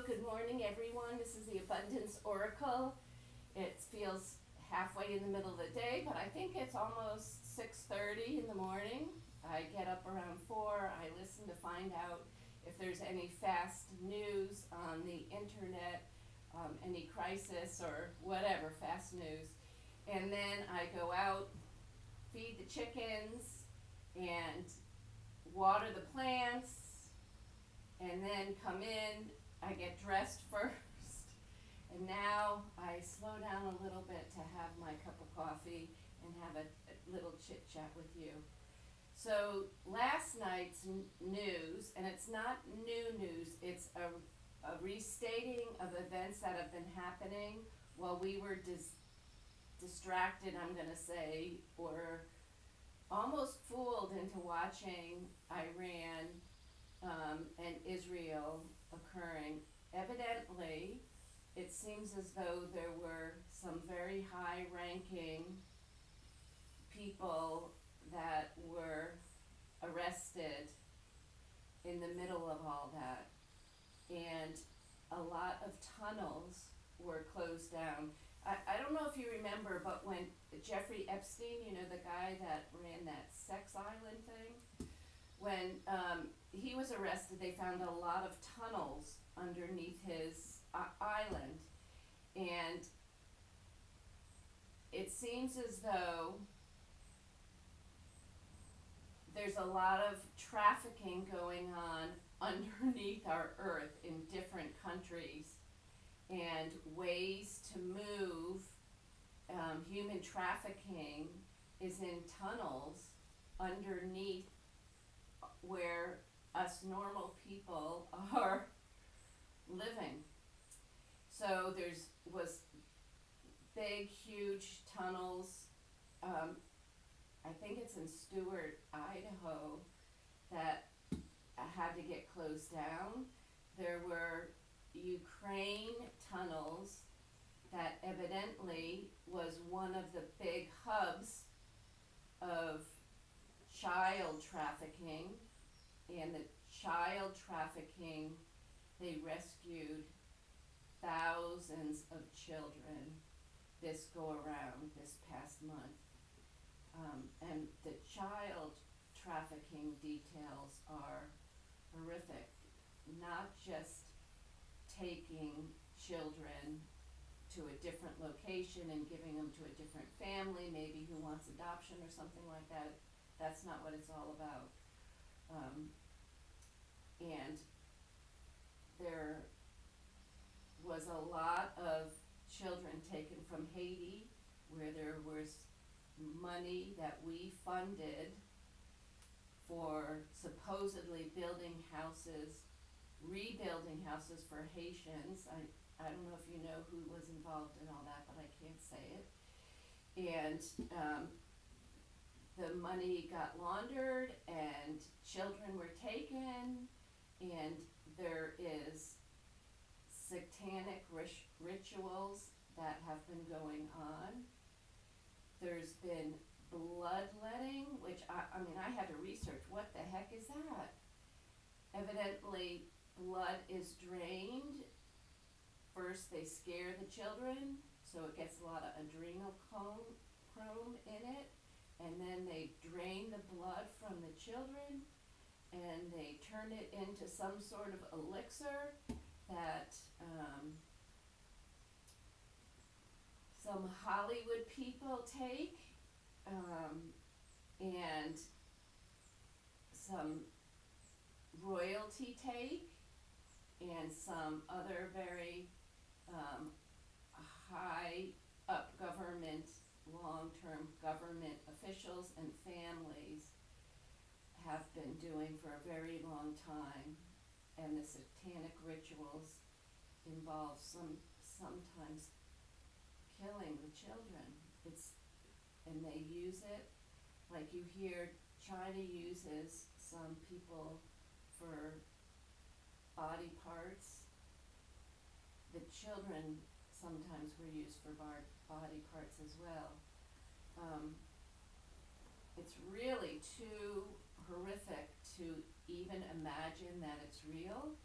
Good morning, everyone. This is the Abundance Oracle. It feels halfway in the middle of the day, but I think it's almost 6:30 in the morning. I get up around 4. I listen to find out if there's any fast news on the internet, any crisis or whatever, fast news. And then I go out, feed the chickens, and water the plants, and then come in. I get dressed first, and now I slow down a little bit to have my cup of coffee and have a little chit chat with you. So last night's news, and it's not new news, it's a restating of events that have been happening while we were distracted, I'm going to say, or almost fooled into watching Iran and Israel occurring. Evidently, it seems as though there were some very high ranking people that were arrested in the middle of all that. And a lot of tunnels were closed down. I don't know if you remember, but when Jeffrey Epstein, the guy that ran that sex island thing, when he was arrested, they found a lot of tunnels underneath his island. And it seems as though there's a lot of trafficking going on underneath our earth in different countries, and ways to move human trafficking is in tunnels underneath where us normal people are living. So was big, huge tunnels. I think it's in Stewart, Idaho, that had to get closed down. There were Ukraine tunnels that evidently was one of the big hubs of child trafficking, and the child trafficking, they rescued thousands of children this go around this past month. And the child trafficking details are horrific. Not just taking children to a different location and giving them to a different family, maybe who wants adoption or something like that. That's not what it's all about. And there was a lot of children taken from Haiti, where there was money that we funded for supposedly building houses, rebuilding houses for Haitians. I don't know if you know who was involved in all that, but I can't say it. And the money got laundered, and children were taken, and there is satanic rituals that have been going on. There's been bloodletting, which I had to research, what the heck is that? Evidently, blood is drained. First, they scare the children, so it gets a lot of adrenochrome in it, and then they drain the blood from the children, and they turn it into some sort of elixir that some Hollywood people take, and some royalty take, and some other very high up government, long-term government officials and families have been doing for a very long time. And the satanic rituals involve sometimes killing the children. And they use it, like you hear China uses some people for body parts. The children sometimes were used for body parts as well. It's really too horrific to even imagine that it's real.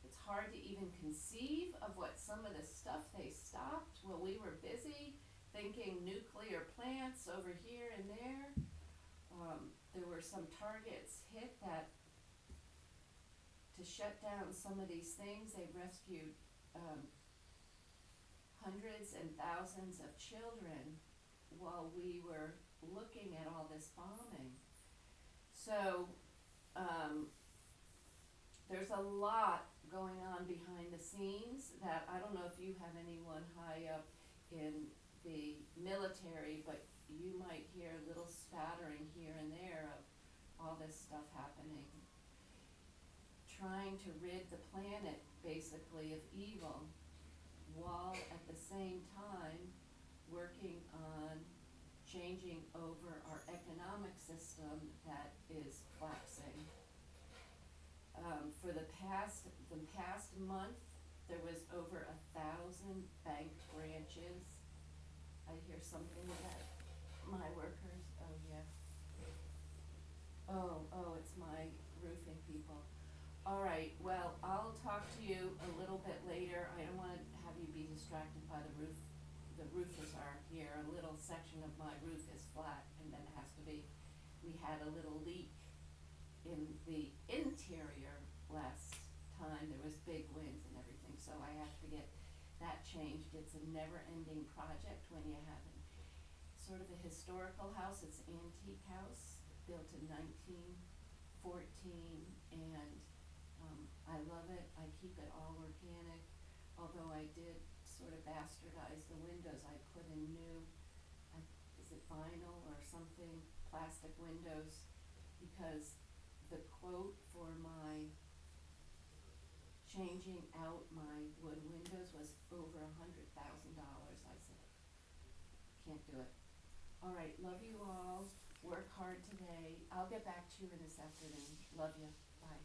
it's hard to even conceive of what some of the stuff they stopped while we were busy thinking nuclear plants over here and there. There were some targets hit that to shut down some of these things. They rescued hundreds and thousands of children while we were looking at all this bombing. So there's a lot going on behind the scenes that I don't know if you have anyone high up in the military, but you might hear a little spattering here and there of all this stuff happening. Trying to rid the planet basically of evil, while at the same time working on changing over our economic system that is collapsing. For the past month, there was over 1,000 bank branches. I hear something that my workers, oh yeah. Oh, it's my roofing people. All right, well, I'll talk to you a little bit later. I don't wanna have you be distracted by the roof. The roofers are here. A little section of my roof is flat and then it has to be, we had a little leak in the interior last time. There was big winds and everything, so I have to get that changed. It's a never-ending project when you have sort of a historical house. It's an antique house built in 1914, and I love it. I keep it all organic, although I did sort of bastardize the windows. I put in new, is it vinyl or something, plastic windows, because the quote for my changing out my wood windows was over $100,000. I said, can't do it. All right, love you all. Work hard today. I'll get back to you in this afternoon. Love you. Bye.